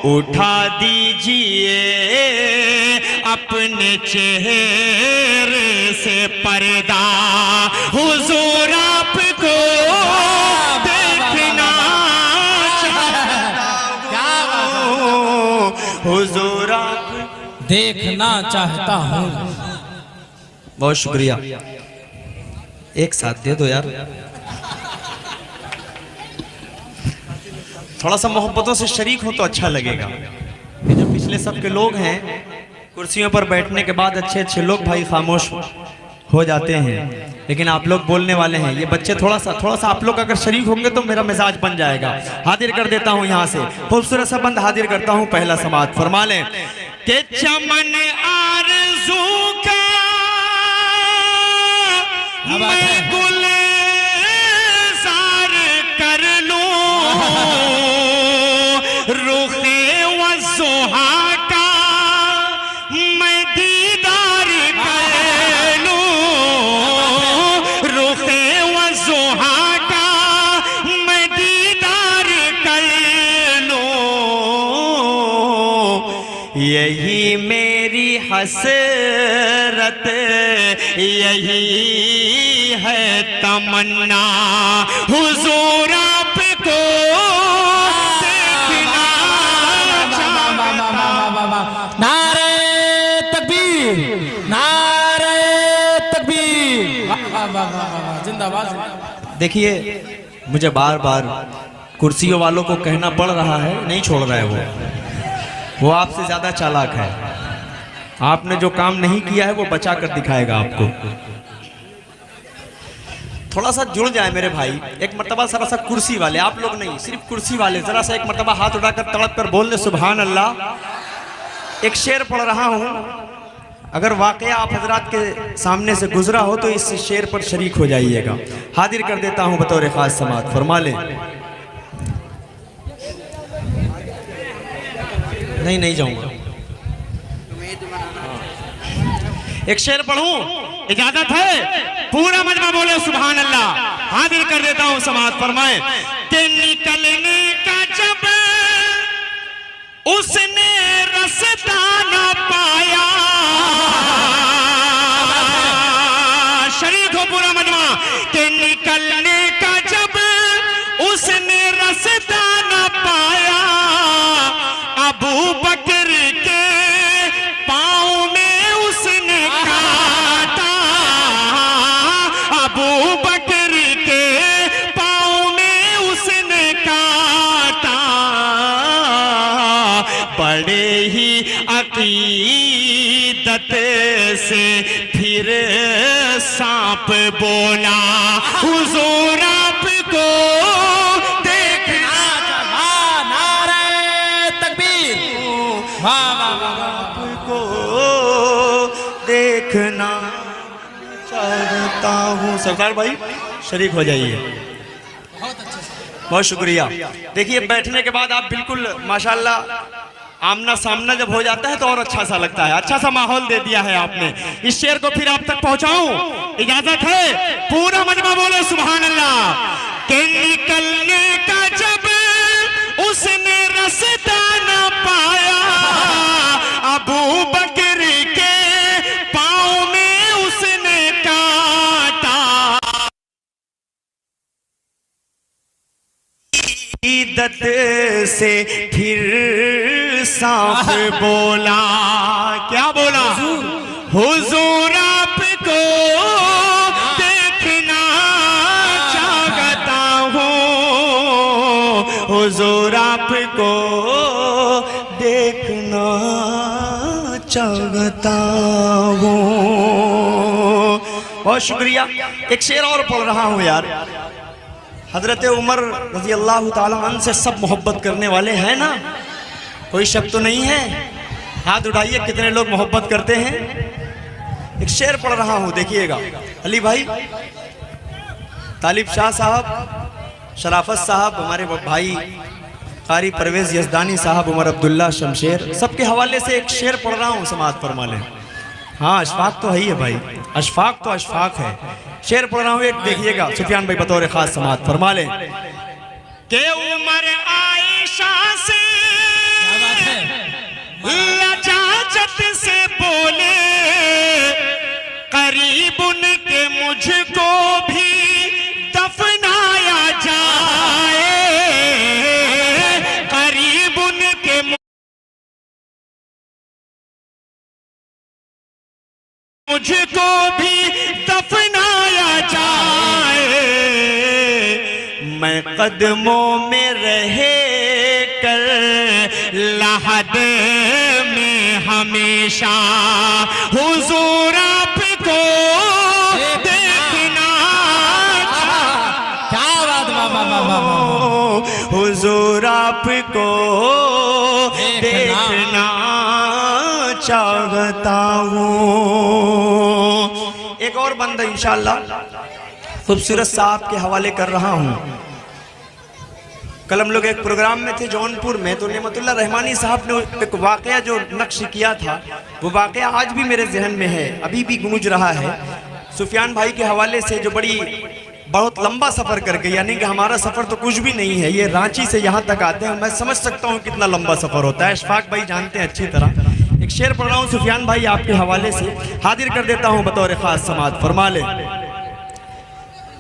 उठा दीजिए अपने चेहरे से पर्दा, हुजूर आपको देखना चाहता हूँ, हुजूर आप देखना चाहता हूँ। बहुत शुक्रिया, एक साथ दे दो यार। थोड़ा सा मोहब्बतों से शरीक हो तो अच्छा लगेगा। ये जो पिछले सब के लोग हैं, कुर्सियों पर बैठने के बाद अच्छे अच्छे लोग भाई खामोश हो जाते हैं, लेकिन आप लोग बोलने वाले हैं। ये बच्चे थोड़ा सा आप लोग अगर शरीक होंगे तो मेरा मिजाज बन जाएगा। हाजिर कर देता हूँ यहाँ से खूबसूरत सा बंद हाजिर करता हूँ। पहला समात फरमा लें कि चमन आरज़ू का मैं गुलज़ार कर लूं, रुखे वज़ुहा का मैं दीदार कर लूं, रुखे वज़ुहा का मैं दीदार कर लूं। यही मेरी हसरत, यही है तमन्ना, हुजूर आपको देखना चाहता। नारे तकबीर, नारे तकबीर, जिंदाबाद। देखिए, मुझे बार बार कुर्सियों वालों को कहना पड़ रहा है, नहीं छोड़ रहा है वो आपसे ज्यादा चालाक है। आपने जो काम नहीं किया है वो बचा कर दिखाएगा आपको। थोड़ा सा जुड़ जाए मेरे भाई, एक मर्तबा जरा सा कुर्सी वाले, आप लोग नहीं सिर्फ कुर्सी वाले, जरा सा एक मर्तबा हाथ उठाकर तड़प कर बोल दे सुभान अल्लाह। एक शेर पढ़ रहा हूं, अगर वाकया आप हजरात के सामने से गुजरा हो तो इस शेर पर शरीक हो जाइएगा। हाजिर कर देता हूं बतौर खास समात, फरमा ले। नहीं जाऊंगा, एक शेर पढ़ूं, इजाजत है? पूरा मजमा बोले सुभान अल्लाह। हाजिर कर देता हूं समात, फरमाए कि निकलने का जब उसने रास्ता न पाया, शरीक हो पूरा मजमा, कि निकलने का जब उसने रास्ता न पाया, अबू बकर के पाँव में उसने काटा, अबू बकर के पाँव में उसने काटा, बड़े ही अकीदत से फिर सांप बोला, हुजूर आपको देखना आपको देखना चाहता हूँ। सरदार भाई शरीक हो जाइए, बहुत शुक्रिया। देखिए, बैठने के बाद आप बिल्कुल माशाल्लाह आमना सामना जब हो जाता है तो और अच्छा सा लगता है। अच्छा सा माहौल दे दिया है आपने। इस शेर को फिर आप तक पहुंचाऊं, इजाजत है? पूरा मजमा बोले सुभान अल्लाह। के निकलने का जब उसने रास्ता न पाया, अबू बकर के पाँव में उसने काटा, इद्दत से फिर सांप बोला। क्या बोला? हुजूर आपको देखना चाहता हूँ, हुजूर आपको देखना चाहता हूँ। बहुत शुक्रिया। एक शेर और पढ़ रहा हूँ यार। हजरत उमर रजी अल्लाह ताला अन्हु से सब मोहब्बत करने वाले हैं ना? कोई शक तो नहीं है? हाथ उठाइए, कितने लोग मोहब्बत करते हैं? एक शेर पढ़ रहा हूँ, देखिएगा। अली भाई, तालिब शाह साहब, शराफत साहब, हमारे भाई कारी परवेज यजदानी साहब, उमर अब्दुल्ला शमशेर, सबके हवाले से एक शेर पढ़ रहा हूँ, समात फरमा लें। हाँ, अशफाक तो है ही है भाई, अशफाक तो अशफाक है। शेर पढ़ रहा हूँ, एक देखिएगा। सुफियान भाई बतौर खास समात फरमा लें कि उमर आयशा से बात है। लजाजत से बोले करीब उनके मुझको भी दफनाया जाए, करीब उनके मुझको भी दफनाया जाए, मैं कदमों में रहे कर लहद में हमेशा हुजूर आपको देखना, क्या बात, बाबा बाबा, हुजूर आपको देखना चाहता हूँ। एक और बंदा इंशाअल्लाह खूबसूरत साहब के हवाले कर रहा हूँ। कल हम लोग एक प्रोग्राम में थे जौनपुर में, तो नेमतुल्लाह रहमानी साहब ने एक वाकया जो नक्श किया था, वो वाकया आज भी मेरे जहन में है, अभी भी गूंज रहा है। सुफियान भाई के हवाले से जो बहुत लंबा सफ़र करके, यानी कि हमारा सफ़र तो कुछ भी नहीं है, ये रांची से यहाँ तक आते हैं, मैं समझ सकता हूँ कितना लंबा सफ़र होता है। इशफाक भाई जानते हैं अच्छी तरह। एक शेर पढ़ रहा हूँ सुफियान भाई आपके हवाले से, हाजिर कर देता हूँ बतौर खास समात। फरमा ले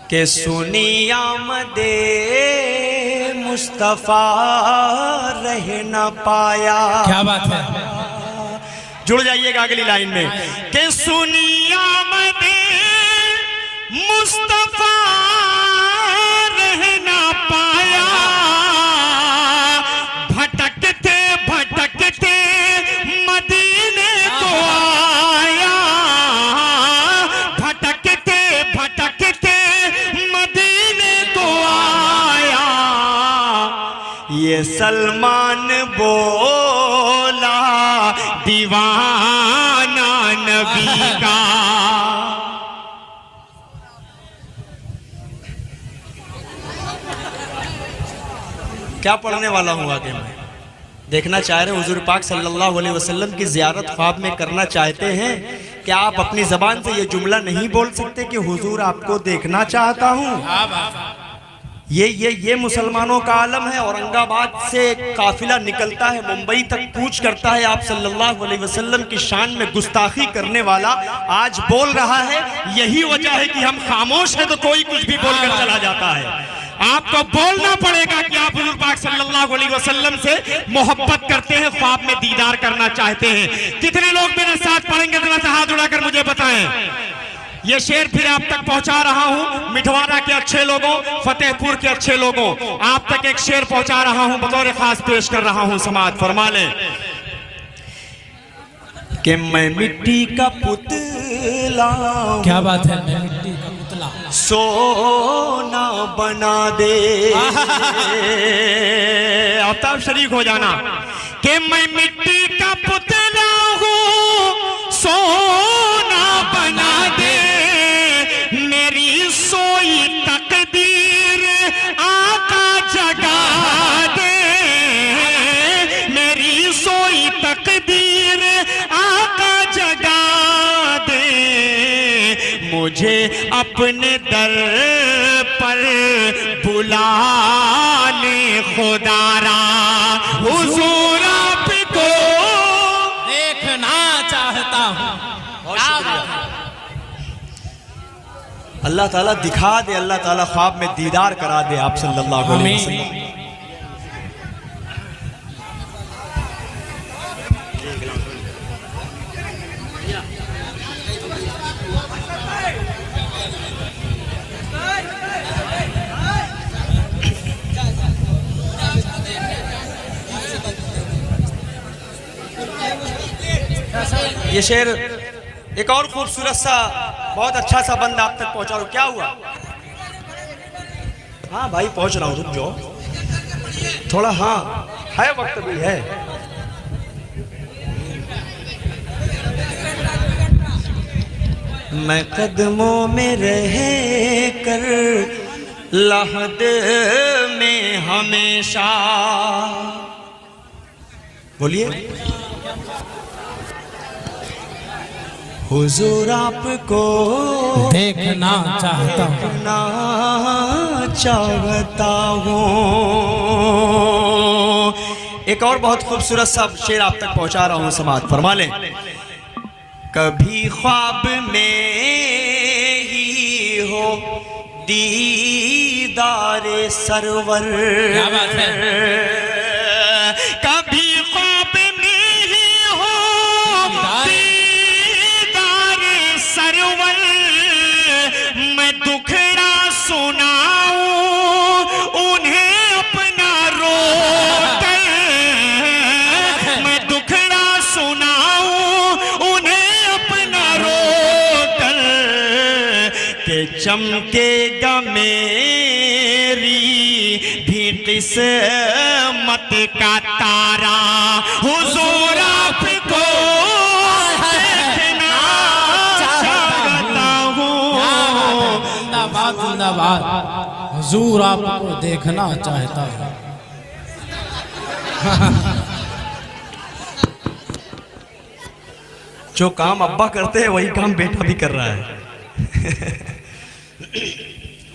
कि सुनी आमदे मुस्तफ़ा रह न पाया। क्या बात है। जुड़ जाइएगा अगली लाइन में कि सुनी आमदे मुस्तफ़ा रह न पाया, भटकते भटकते मदीने को आया, भटकते भटकते मदीने को आया, ये सलमान बोला दीवाना नबी का। क्या पढ़ने वाला हूँ आगे मैं? देखना चाह रहे हुजूर पाक सल्लल्लाहु अलैहि वसल्लम की ज़ियारत ख्वाब में करना चाहते हैं, क्या आप अपनी ज़बान से ये जुमला नहीं बोल सकते कि हुजूर आपको देखना चाहता हूँ? ये मुसलमानों का आलम है। औरंगाबाद से काफिला निकलता है, मुंबई तक कूच करता है, आप सल्लल्लाहु अलैहि वसल्लम की शान में गुस्ताखी करने वाला आज बोल रहा है। यही वजह है कि हम खामोश हैं तो कोई कुछ भी बोलकर चला जाता है। आपको बोलना पड़ेगा कि आप हुजूर पाक सल्लल्लाहु अलैहि वसल्लम से मोहब्बत करते हैं, ख्वाब में दीदार करना चाहते हैं। कितने लोग मेरे साथ पढ़ेंगे, जरा सा हाथ उठाकर मुझे बताएं। ये शेर फिर आप तक पहुंचा रहा हूं, मिठवाड़ा के अच्छे लोगों, फतेहपुर के अच्छे लोगों, आप तक एक शेर पहुंचा रहा हूं, बतौर खास पेश कर रहा हूं। समाज फरमा लें कि मैं मिट्टी का पुतला। क्या बात है। मैं मिट्टी का पुतला, सोना बना दे। आफ्ताब शरीक हो जाना कि मैं मिट्टी का पुतला हूँ, सोना बना दे, मेरी सोई तकदीर आका जगा दे, मेरी सोई तकदीर आका जगा दे, मुझे अपने दर पर बुला ले खुदारा, हुजूर आपको देखना चाहता हूँ। अल्लाह ताला दिखा दे, अल्लाह ताला ख्वाब में दीदार करा दे आप सल्लल्लाहु अलैहि वसल्लम। ये शेर एक और खूबसूरत सा बहुत अच्छा सा बंद आप तक पहुंचा रहा हूं। क्या हुआ? हाँ भाई पहुंच रहा हूं, रुक जाओ थोड़ा। हाँ है, वक्त भी है। मैं कदमों में रह कर लहद में हमेशा। बोलिए। हुजूर आपको देखना चाहता हूँ, चाहता हूँ। एक और बहुत खूबसूरत सा शेर आप तक पहुंचा रहा हूं, समाज फरमा लें। कभी ख्वाब में ही हो दीदारे सरवर, क्या बात है। कभी ख्वाब में ही हो दीदारे सरवर, मैं दुखड़ा सुनाऊं उन्हें अपना रोकर, मैं दुखड़ा सुनाऊं उन्हें अपना रोकर, के चमकेगा मेरी भी किस्मत का तारा, हुजूर आपको देखना चाहता हूँ। जिंदाबाद जिंदाबाद, हुजूर आपको देखना चाहता हूँ। जो काम अब्बा करते हैं वही काम बेटा भी कर रहा है।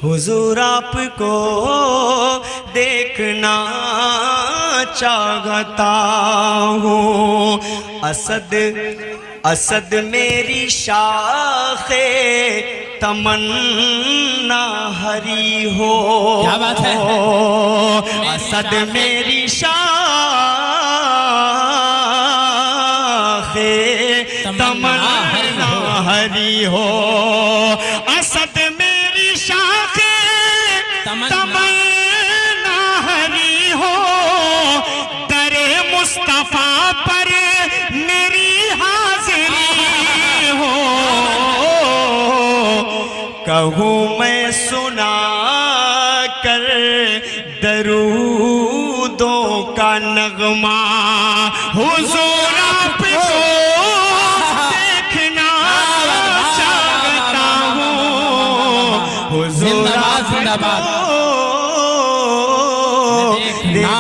हुजूर आपको देखना चाहता हूँ, असद असद मेरी शाखे तमन्ना हरी हो। क्या बात है। असद मेरी शाखे तमन्ना हरी हो, असद मेरी शाखे तमन्ना हरी हो, दरे मुस्तफा पर मेरी हाजिरी हो। कहूँ मैं सुना कर दरूदों का नगमा, हुजूर आपको देखना चाहता हूँ, हुजूर जिंदाबाद जिंदाबाद, आपको देखना